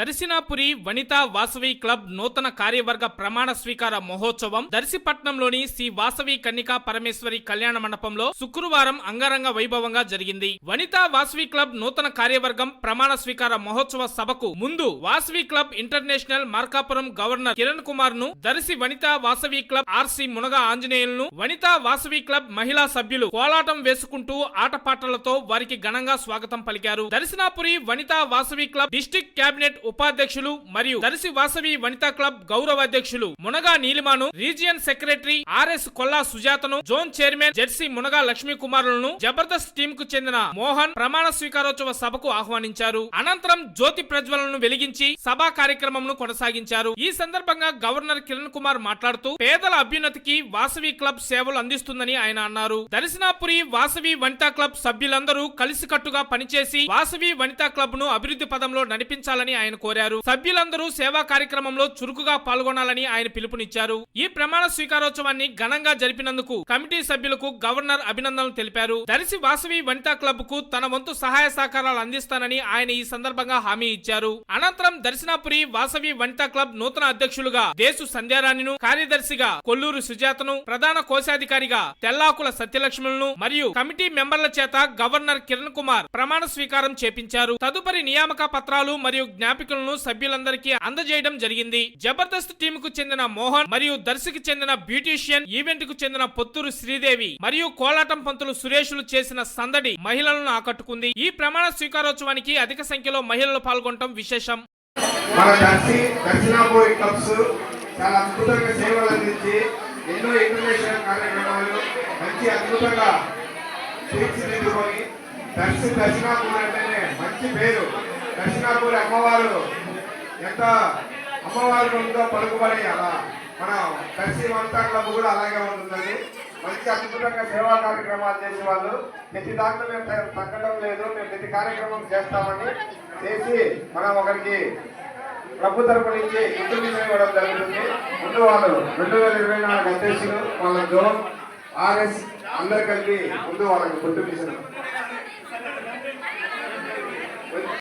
Darshanapuri Vanitha Vasavi club నూతన కార్యవర్గ ప్రమాణ స్వీకార మహోత్సవం దర్శిపట్నంలోని శ్రీ వాసవి కన్నికా పరమేశ్వరి కళ్యాణ మండపంలో శుక్రవారం అంగరంగ వైభవంగా జరిగింది. వనితా వాసవి క్లబ్ నూతన కార్యవర్గం ప్రమాణ స్వీకార మహోత్సవ సభకు ముందు Vasavi club international Markapuram governor Kiran Kumar ను, దర్శి వనితా వాసవి క్లబ్ ఆర్సి మునగా ఆంజనేయులను, వనితా వాసవి క్లబ్ మహిళా సభ్యులు కోలాటం వేసుకుంటూ ఆటపాటలతో వారికి ఘనంగా స్వాగతం పలికారు. Darshanapuri Vanitha Vasavi club district cabinet ఉపాధ్యక్షులు మరియు దర్శి వాసవి వనితా క్లబ్ గౌరవ అధ్యక్షులు మునగా నీలిమాను, రీజియన్ సెక్రటరీ ఆర్ఎస్ కొల్లా సుజాతను, జోన్ చైర్మన్ జెర్సీ మునగా లక్ష్మీ కుమారులను జబర్దస్త్ టీమ్ కు చెందిన మోహన్ ప్రమాణ స్వీకారోత్సవ సభకు ఆహ్వానించారు. అనంతరం జ్యోతి ప్రజ్వలనను వెలిగించి సభా కార్యక్రమంను కొనసాగించారు. ఈ సందర్భంగా గవర్నర్ కిరణ్ కుమార్ మాట్లాడుతూ పేదల అభ్యున్నతికి వాసవి క్లబ్ సేవలు అందిస్తుందని ఆయన అన్నారు. దర్శనాపురి వాసవి వనితా క్లబ్ సభ్యులందరూ కలిసికట్టుగా పనిచేసి వాసవి వనితా క్లబ్ ను అభివృద్ధి పదంలో నడిపించాలని ఆయన కోరారు. సభ్యులందరూ సేవా కార్యక్రమంలో చురుకుగా పాల్గొనాలని ఆయన పిలుపునిచ్చారు. ఈ ప్రమాణ స్వీకారోత్సవాన్ని ఘనంగా జరిపినందుకు కమిటీ సభ్యులకు గవర్నర్ అభినందనలు తెలిపారు. దర్శి వాసవి వనితా క్లబ్ కు తన వంతు సహాయ సహకారాలు అందిస్తానని ఆయన ఈ సందర్భంగా హామీ ఇచ్చారు. అనంతరం దర్శనాపురి వాసవి వనితా క్లబ్ నూతన అధ్యక్షులుగా దేశు సంధ్యారాణిను, కార్యదర్శిగా కొల్లూరు సుజాతను, ప్రధాన కోశాధికారిగా తెల్లాకుల సత్యలక్ష్ములను మరియు కమిటీ మెంబర్ల చేత గవర్నర్ కిరణ్ కుమార్ ప్రమాణ స్వీకారం చేపించారు. తదుపరి నియామక పత్రాలు మరియు జ్ఞాపికలను సభ్యులందరికీ అందజేయడం జరిగింది. జబర్దస్త్ టీమ్ కు చెందిన మోహన్ మరియు దర్శికి చెందిన బ్యూటీషియన్, ఈవెంట్ కు చెందిన పొత్తూరు శ్రీదేవి మరియు కోలాటం పంతులు సురేషులు చేసిన సందడి మహిళలను ఆకట్టుకుంది. ఈ ప్రమాణ స్వీకారోత్సవానికి అధిక సంఖ్యలో మహిళలు పాల్గొనడం విశేషం. మన దర్శనాపురి క్లబ్స్ చాలా అద్భుతంగా సేవలు అందించి ఎన్నో ఇంటర్నేషనల్ కార్యక్రమాలు మంచి అద్భుతంగా తీర్చిదిద్దుకొని దర్శనాపురి అంటేనే మంచి పేరు. దర్శనాపురి అమ్మవారు ఎంత అమ్మవారు ఉందో పలుకుబడి అలా మన దర్శి వనితా క్లబ్ కూడా అలాగే ఉంటుందని మంచి అద్భుతంగా సేవా కార్యక్రమాలు చేసేవాళ్ళు. ప్రతి దాంట్లో మేము తగ్గడం లేదు, మేము ప్రతి కార్యక్రమం చేస్తామని చేసి మనం ఒకరికి ప్రభు తరపు నుంచి గుర్తు ఇవ్వడం జరుగుతుంది. ముందు వాళ్ళు 2024 అధ్యక్షులు వాళ్ళ జోన్ ఆర్ఎస్ అందరు కలిపి ముందు వాళ్ళకి గుర్తు